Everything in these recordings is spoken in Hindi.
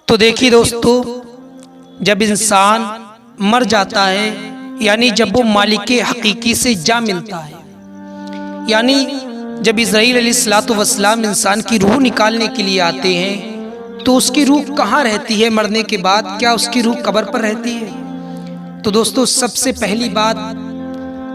तो देखिए दोस्तों, जब इंसान मर जाता है यानी जब वो मालिक हकीकी से जा मिलता है, यानी जब इज़राइल अलैहिस्सलाम इंसान की रूह निकालने के लिए आते हैं तो उसकी रूह कहाँ रहती है मरने के बाद? क्या उसकी रूह कब्र पर रहती है? तो दोस्तों, सबसे पहली बात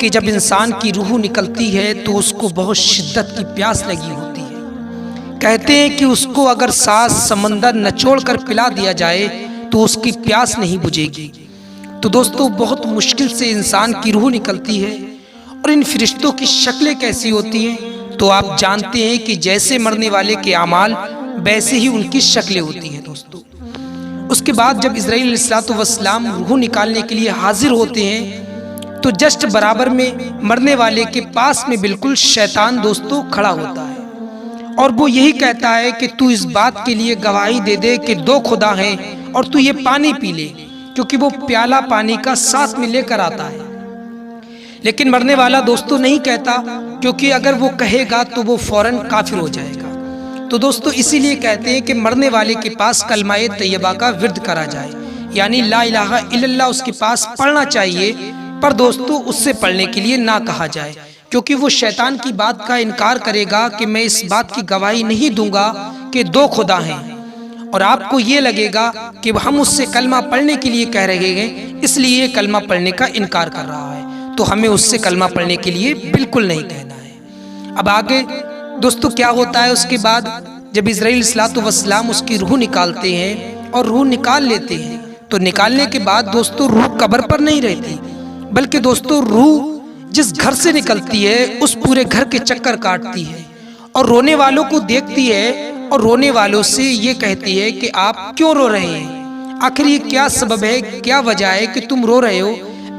कि जब इंसान की रूह निकलती है तो उसको बहुत शिद्दत की प्यास लगी होती है। कहते हैं कि उसको अगर सात समंदर निचोड़ कर पिला दिया जाए तो उसकी प्यास नहीं बुझेगी। तो दोस्तों, बहुत मुश्किल से इंसान की रूह निकलती है। और इन फरिश्तों की शक्लें कैसी होती हैं तो आप जानते हैं कि जैसे मरने वाले के आमाल वैसे ही उनकी शक्लें होती हैं दोस्तों। उसके बाद जब इज़राइल अलैहिस्सलाम रूह निकालने के लिए हाजिर होते हैं तो जस्ट बराबर में मरने वाले के पास में बिल्कुल शैतान दोस्तों खड़ा होता है और वो यही कहता है कि तू इस बात के लिए गवाही दे दे कि दो खुदा हैं और तू ये पानी पी ले, क्योंकि वो प्याला पानी का साथ में लेकर आता है। लेकिन मरने वाला दोस्तों नहीं कहता, क्योंकि अगर वो कहेगा तो वो फौरन काफिर हो जाएगा। तो दोस्तों, इसीलिए कहते हैं कि मरने वाले के पास कलमाए तैयबा का विर्द करा जाए, यानी ला इलाहा इल्लल्लाह उसके पास पढ़ना चाहिए। पर दोस्तों, उससे पढ़ने के लिए ना कहा जाए, क्योंकि वो शैतान की बात का इनकार करेगा कि मैं इस बात की गवाही नहीं दूंगा कि दो खुदा हैं, और आपको ये लगेगा कि हम उससे कलमा पढ़ने के लिए कह रहे हैं, इसलिए कलमा पढ़ने का इनकार कर रहा है। तो हमें उससे कलमा पढ़ने के लिए बिल्कुल नहीं कहना है। अब आगे दोस्तों क्या होता है? उसके बाद जब इज़राइल अलैहिस्सलाम उसकी रूह निकालते हैं और रूह निकाल लेते हैं, तो निकालने के बाद दोस्तों रूह कब्र पर नहीं रहती, बल्कि दोस्तों रूह जिस घर से निकलती है उस पूरे घर के चक्कर काटती है और रोने वालों को देखती है और रोने वालों से ये कहती है कि आप क्यों रो रहे हैं? आखिर ये क्या सबब है, क्या वजह है कि तुम रो रहे हो?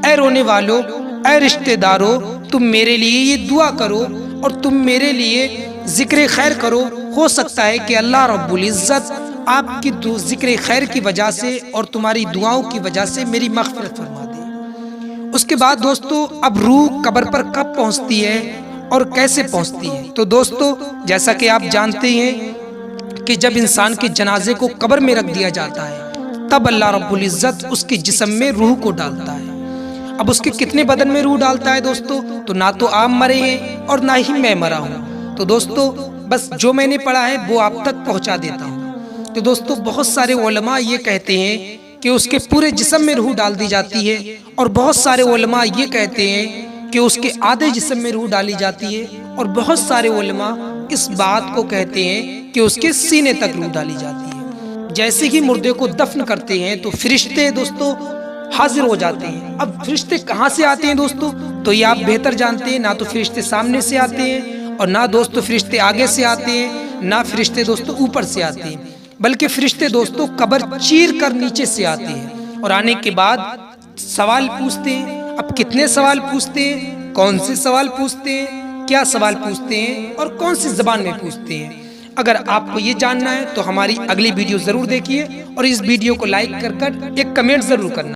ऐ रोने वालों, ऐ रिश्तेदारों, तुम मेरे लिए ये दुआ करो और तुम मेरे लिए जिक्र खैर करो। हो सकता है कि अल्लाह रब्बुल इज़्ज़त आपकी जिक्र खैर की वजह से और तुम्हारी दुआओं की वजह से मेरी मग़फ़िरत फरमा दे। उसके बाद दोस्तों, अब रूह कब्र पर कब पहुंचती है और कैसे पहुंचती है? तो दोस्तों, जैसा कि आप जानते हैं कि जब इंसान के जनाजे को कब्र में रख दिया जाता है तब अल्लाह रब्बुल इज़्ज़त उसके जिस्म में रूह को डालता है। अब उसके कितने बदन में रूह डालता है दोस्तों? तो ना तो आप मरे हैं और ना ही मैं मरा हूँ। तो दोस्तों, बस जो मैंने पढ़ा है वो आप तक पहुँचा देता हूँ। तो दोस्तों, बहुत सारे उलमा ये कहते हैं कि उसके पूरे जिस्म में रूह डाल दी जाती है, और बहुत सारे उलमा ये कहते हैं कि उसके आधे जिस्म में रूह डाली जाती है, और बहुत सारे उलमा इस बात को कहते हैं कि उसके सीने तक रूह डाली जाती है। जैसे ही मुर्दे को दफन करते हैं तो फरिश्ते दोस्तों हाजिर हो जाते हैं। अब फरिश्ते कहाँ से आते हैं दोस्तों? तो ये आप बेहतर जानते हैं। ना तो फरिश्ते सामने से आते हैं और ना दोस्तों फरिश्ते आगे से आते हैं, ना फरिश्ते दोस्तों ऊपर से आते हैं, बल्कि फरिश्ते दोस्तों कब्र चीर कर नीचे से आते हैं और आने के बाद सवाल पूछते हैं। अब कितने सवाल पूछते हैं, कौन से सवाल पूछते हैं, क्या सवाल पूछते हैं और कौन सी ज़बान में पूछते हैं? अगर आपको ये जानना है तो हमारी अगली वीडियो ज़रूर देखिए और इस वीडियो को लाइक कर एक कमेंट ज़रूर करना।